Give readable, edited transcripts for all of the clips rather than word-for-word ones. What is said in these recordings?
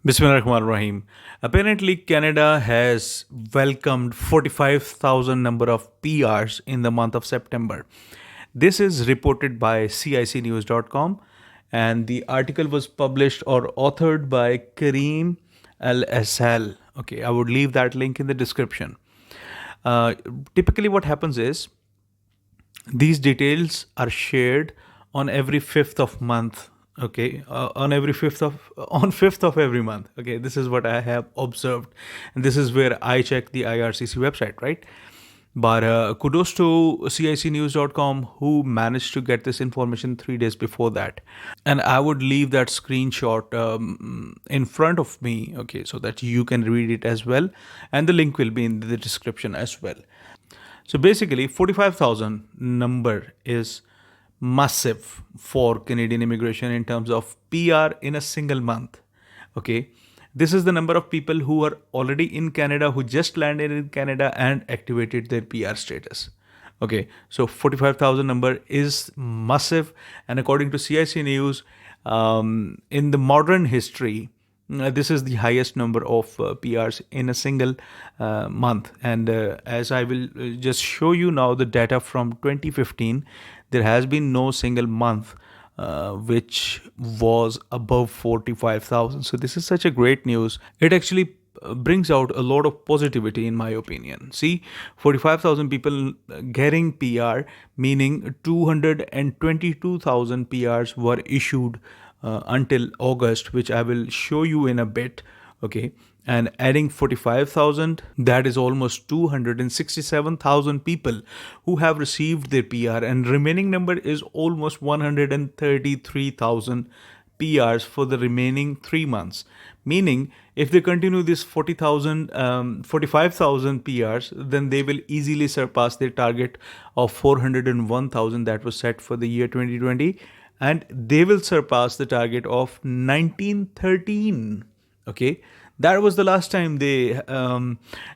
Bismillahirrahmanirrahim. Apparently, Canada has welcomed 45,000 number of PRs in the month of September. This is reported by CICnews.com, and the article was published or authored by Kareem Al Asal. Okay, I would leave that link in the description. Uh, Typically, what happens is these details are shared on every fifth of month. Okay, on every fifth of on fifth of every month. Okay, this is what I have observed, and this is where I check the IRCC website, right? But kudos to CICnews.com who managed to get this information 3 days before that. And I would leave that screenshot in front of me, okay, so that you can read it as well. And the link will be in the description as well. So basically, 45,000 number is massive for Canadian immigration in terms of PR in a single month. Okay. This is the number of people who are already in Canada, who just landed in Canada and activated their PR status. Okay. So 45,000 number is massive. And according to CIC News, in the modern history, this is the highest number of PRs in a single month. And as I will just show you now the data from 2015, there has been no single month which was above 45,000. So this is such a great news. It actually brings out a lot of positivity in my opinion. See, 45,000 people getting PR, meaning 222,000 PRs were issued until August, which I will show you in a bit. Okay. And adding 45,000, that is almost 267,000 people who have received their PR, and remaining number is almost 133,000 PRs for the remaining 3 months. Meaning, if they continue this 45,000 PRs, then they will easily surpass their target of 401,000 that was set for the year 2020, and they will surpass the target of 1913. Okay, that was the last time they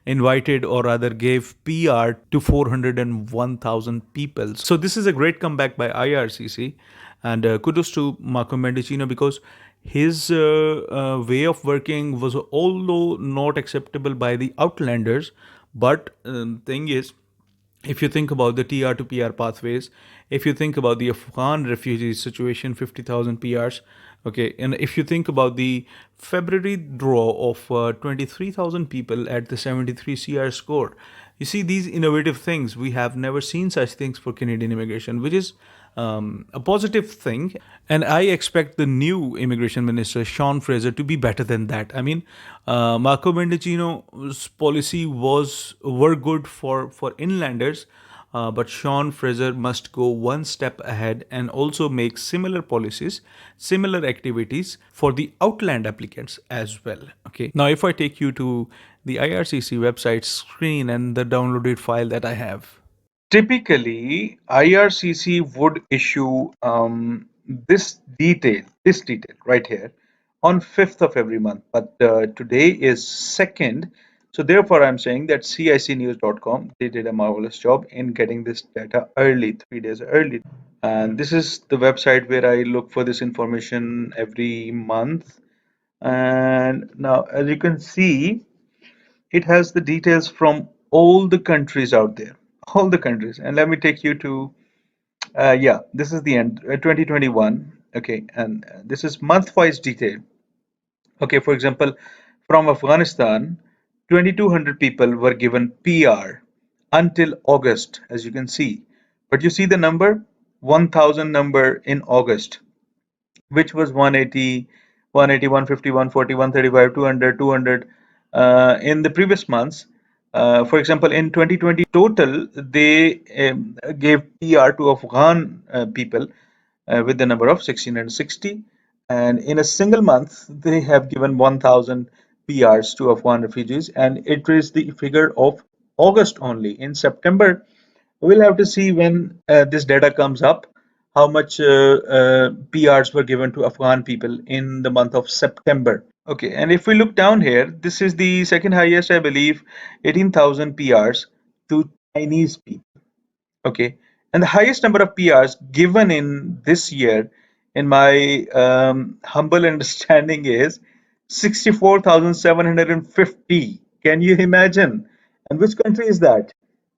invited or rather gave PR to 401,000 people. So this is a great comeback by IRCC, and kudos to Marco Mendicino, because his way of working was although not acceptable by the outlanders, but thing is, if you think about the TR to PR pathways, if you think about the Afghan refugee situation, 50,000 PRs, okay, and if you think about the February draw of 23,000 people at the 73 CR score, you see these innovative things. We have never seen such things for Canadian immigration, which is a positive thing. And I expect the new immigration minister, Sean Fraser, to be better than that. I mean, Marco Mendicino's policy were good for inlanders, but Sean Fraser must go one step ahead and also make similar policies, similar activities for the outland applicants as well. Okay. Now, if I take you to the IRCC website screen and the downloaded file that I have. Typically, IRCC would issue this detail right here on 5th of every month, but today is 2nd. So therefore, I'm saying that CICnews.com, they did a marvelous job in getting this data early, 3 days early. And this is the website where I look for this information every month. And now, as you can see, it has the details from all the countries out there, all the countries. And let me take you to, yeah, this is the end, 2021. Okay, and this is month-wise detail. Okay, for example, from Afghanistan, 2,200 people were given PR until August, as you can see. But you see the number, 1,000 number in August, which was 180, 180, 150, 140, 135, 200, 200 in the previous months. For example, in 2020 total, they gave PR to Afghan people with the number of 1660. And in a single month, they have given 1,000 PRs to Afghan refugees. And it is the figure of August only. In September, we'll have to see when this data comes up, how much PRs were given to Afghan people in the month of September. Okay, and if we look down here, this is the second highest, I believe, 18,000 PRs to Chinese people. Okay, and the highest number of PRs given in this year, in my humble understanding, is 64,750. Can you imagine? And which country is that?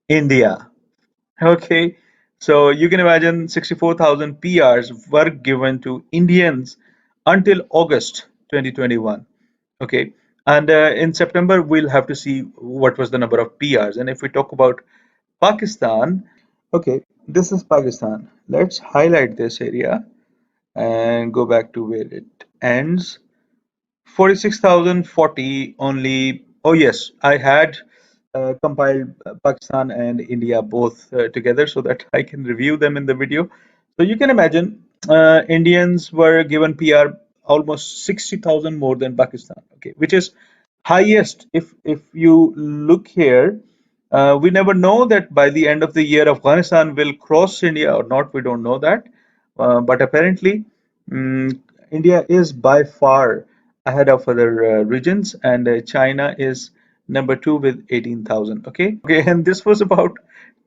India. Okay, so you can imagine 64,000 PRs were given to Indians until August 2021. Okay, and in September we'll have to see what was the number of PRs. And if we talk about Pakistan, okay, this is Pakistan. Let's highlight this area and go back to where it ends. 46,040 only. Oh, yes, I had compiled Pakistan and India both together so that I can review them in the video. So you can imagine Indians were given PR almost 60,000 more than Pakistan, okay, which is highest. If you look here, we never know that by the end of the year Afghanistan will cross India or not. We don't know that, but apparently India is by far ahead of other regions, and China is number two with 18,000. Okay, okay, and this was about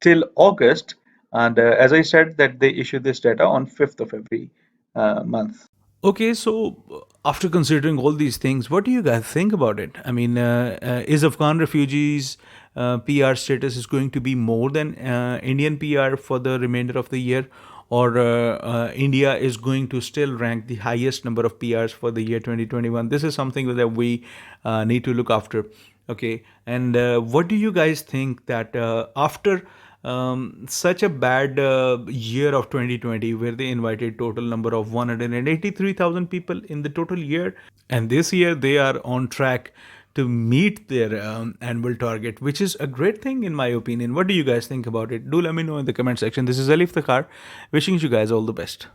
till August, and as I said, that they issue this data on 5th of every month. Okay, so after considering all these things, what do you guys think about it? I mean, is Afghan refugees PR status is going to be more than Indian PR for the remainder of the year, or India is going to still rank the highest number of PRs for the year 2021? This is something that we need to look after. Okay, and what do you guys think that after such a bad year of 2020, where they invited total number of 183,000 people in the total year, and this year they are on track to meet their annual target, which is a great thing in my opinion. What do you guys think about it? Do let me know in the comment section. This is Iftikhar, wishing you guys all the best.